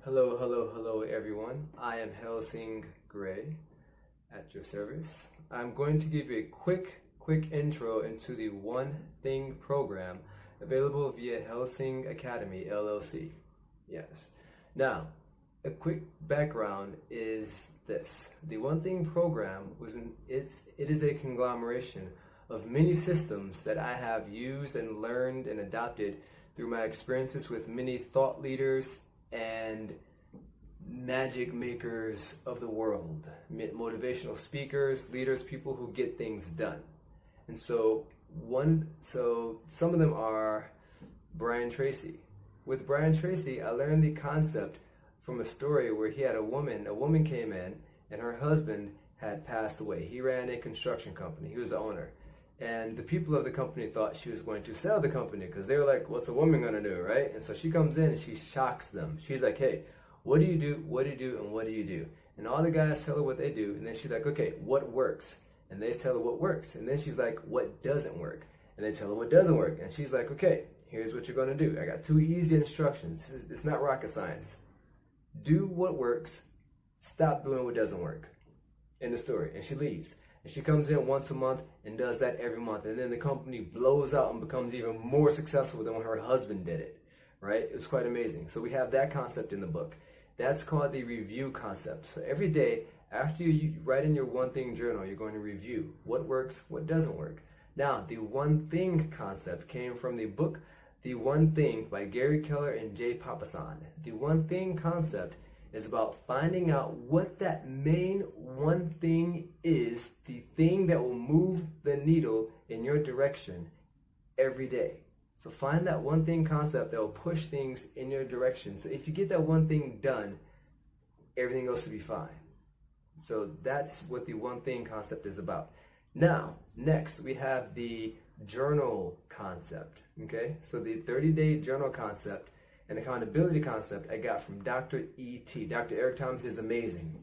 Hello, hello, hello everyone. I am Hellsing-Ghrey at your service. I'm going to give you a quick intro into the One Thing program available via Hellsing Academy, LLC. Yes. Now, a quick background is this. The One Thing program it is a conglomeration of many systems that I have used and learned and adopted through my experiences with many thought leaders and magic makers of the world, motivational speakers, leaders, people who get things done. And so some of them are Brian Tracy. With Brian Tracy, I learned the concept from a story where he had a woman came in and her husband had passed away. He ran a construction company. He was the owner. And the people of the company thought she was going to sell the company because they were like, what's a woman going to do, right? And so she comes in and she shocks them. She's like, hey, what do you do, what do you do, and what do you do? And all the guys tell her what they do. And then she's like, okay, what works? And they tell her what works. And then she's like, what doesn't work? And they tell her what doesn't work. And she's like, okay, here's what you're going to do. I got 2 easy instructions. It's not rocket science. Do what works. Stop doing what doesn't work. End of story. And she leaves. And she comes in once a month and does that every month. And then the company blows out and becomes even more successful than when her husband did it, right? It's quite amazing. So we have that concept in the book. That's called the review concept. So every day after you write in your One Thing journal, you're going to review what works, what doesn't work. Now, the One Thing concept came from the book, The One Thing by Keller and Jay Papasan. The One Thing concept is about finding out what that main one thing is, the thing that will move the needle in your direction every day. So find that one thing concept that will push things in your direction. So if you get that one thing done, everything else will be fine. So that's what the One Thing concept is about. Now, next we have the journal concept, okay? So the 30-day journal concept and accountability concept I got from Dr. E.T. Dr. Eric Thomas is amazing.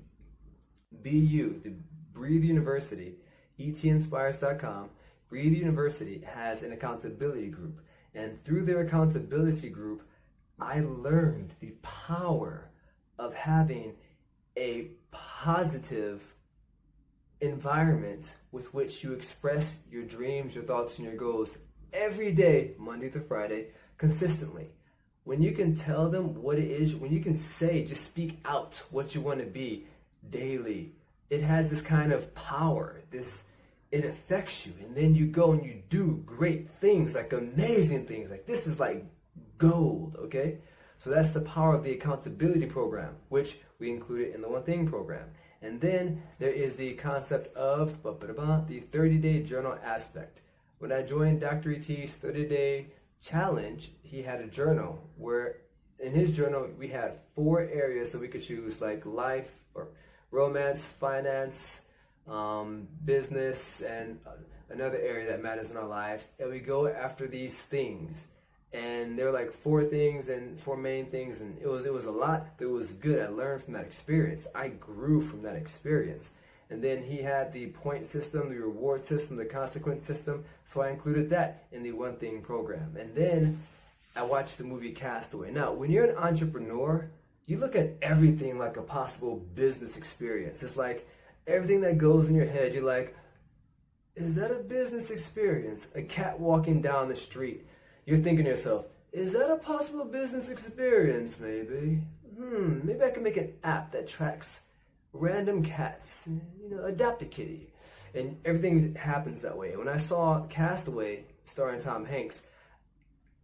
BU, the Breathe University, etinspires.com, Breathe University has an accountability group. And through their accountability group, I learned the power of having a positive environment with which you express your dreams, your thoughts, and your goals every day, Monday through Friday, consistently. When you can tell them what it is, when you can say, just speak out what you want to be daily, it has this kind of power, it affects you, and then you go and you do great things, like amazing things, like this is like gold, okay? So that's the power of the accountability program, which we included in the One Thing program. And then there is the concept of the 30-day journal aspect. When I joined Dr. E.T.'s 30-day challenge, he had a journal where in his journal we had 4 areas that we could choose, like life or romance, finance, business, and another area that matters in our lives. And we go after these things. And there were like 4 things and 4 main things, and it was a lot that was good. I learned from that experience. I grew from that experience. And then he had the point system, the reward system, the consequence system. So I included that in the One Thing program. And then I watched the movie Castaway. Now, when you're an entrepreneur, you look at everything like a possible business experience. It's like everything that goes in your head, you're like, is that a business experience? A cat walking down the street. You're thinking to yourself, is that a possible business experience, maybe? Maybe I can make an app that tracks random cats, adopt a kitty. And everything happens that way. When I saw Castaway, starring Tom Hanks,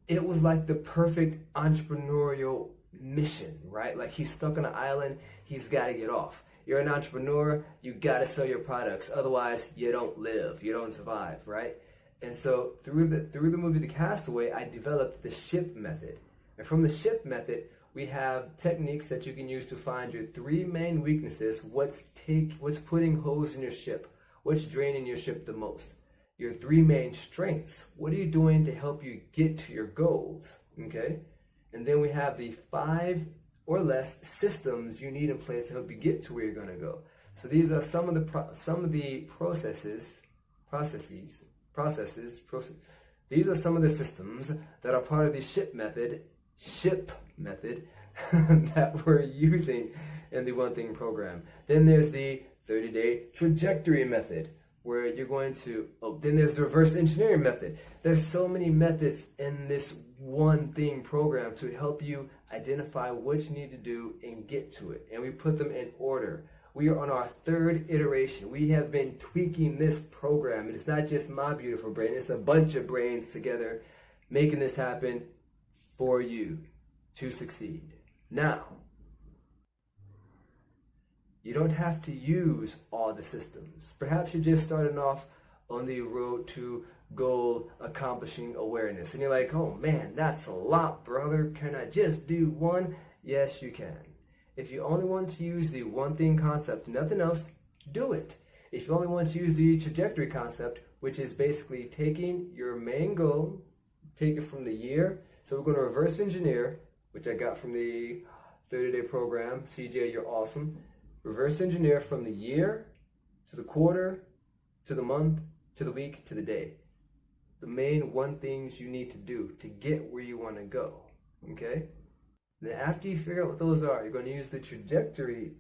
it was like the perfect entrepreneurial mission, right? Like he's stuck on an island, he's got to get off. You're an entrepreneur, you got to sell your products, otherwise you don't live, you don't survive, right? And so through the movie The Castaway, I developed the SHIP method. And from the SHIP method, we have techniques that you can use to find your 3 main weaknesses, what's putting holes in your ship, what's draining your ship the most. Your 3 main strengths, what are you doing to help you get to your goals, okay? And then we have the 5 or less systems you need in place to help you get to where you're going to go. So these are some of the processes. These are some of the systems that are part of the SHIP method that we're using in the One Thing program. Then there's the 30-day trajectory method, where you're going to, then there's the reverse engineering method. There's so many methods in this One Thing program to help you identify what you need to do and get to it. And we put them in order. We are on our third iteration. We have been tweaking this program, and it's not just my beautiful brain, it's a bunch of brains together making this happen for you to succeed. Now, you don't have to use all the systems. Perhaps you're just starting off on the road to goal accomplishing awareness. And you're like, oh man, that's a lot, brother. Can I just do one? Yes, you can. If you only want to use the One Thing concept, nothing else, do it. If you only want to use the trajectory concept, which is basically taking your main goal, take it from the year. So we're going to reverse engineer, which I got from the 30-day program. CJ, you're awesome. Reverse engineer from the year to the quarter, to the month, to the week, to the day. The main one things you need to do to get where you want to go. Okay? Then after you figure out what those are, you're going to use the trajectory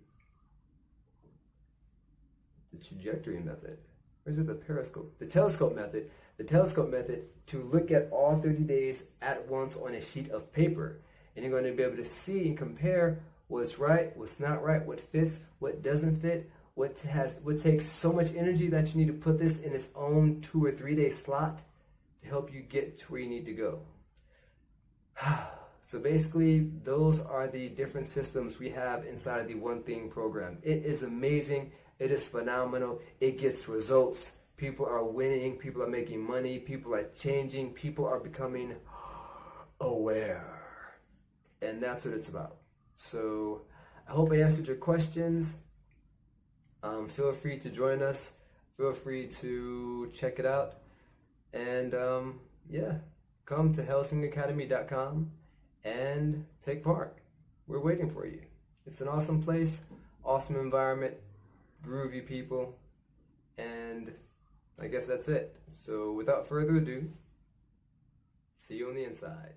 method. Or is it the periscope? The telescope method. The telescope method to look at all 30 days at once on a sheet of paper. And you're going to be able to see and compare what's right, what's not right, what fits, what doesn't fit, what takes so much energy that you need to put this in its own 2 or 3 day slot to help you get to where you need to go. So basically, those are the different systems we have inside of the One Thing program. It is amazing. It is phenomenal. It gets results. People are winning. People are making money. People are changing. People are becoming aware. And that's what it's about. So I hope I answered your questions. Feel free to join us. Feel free to check it out. And yeah, come to hellsingacademy.com and take part. We're waiting for you. It's an awesome place, awesome environment, groovy people, and I guess that's it. So without further ado, see you on the inside.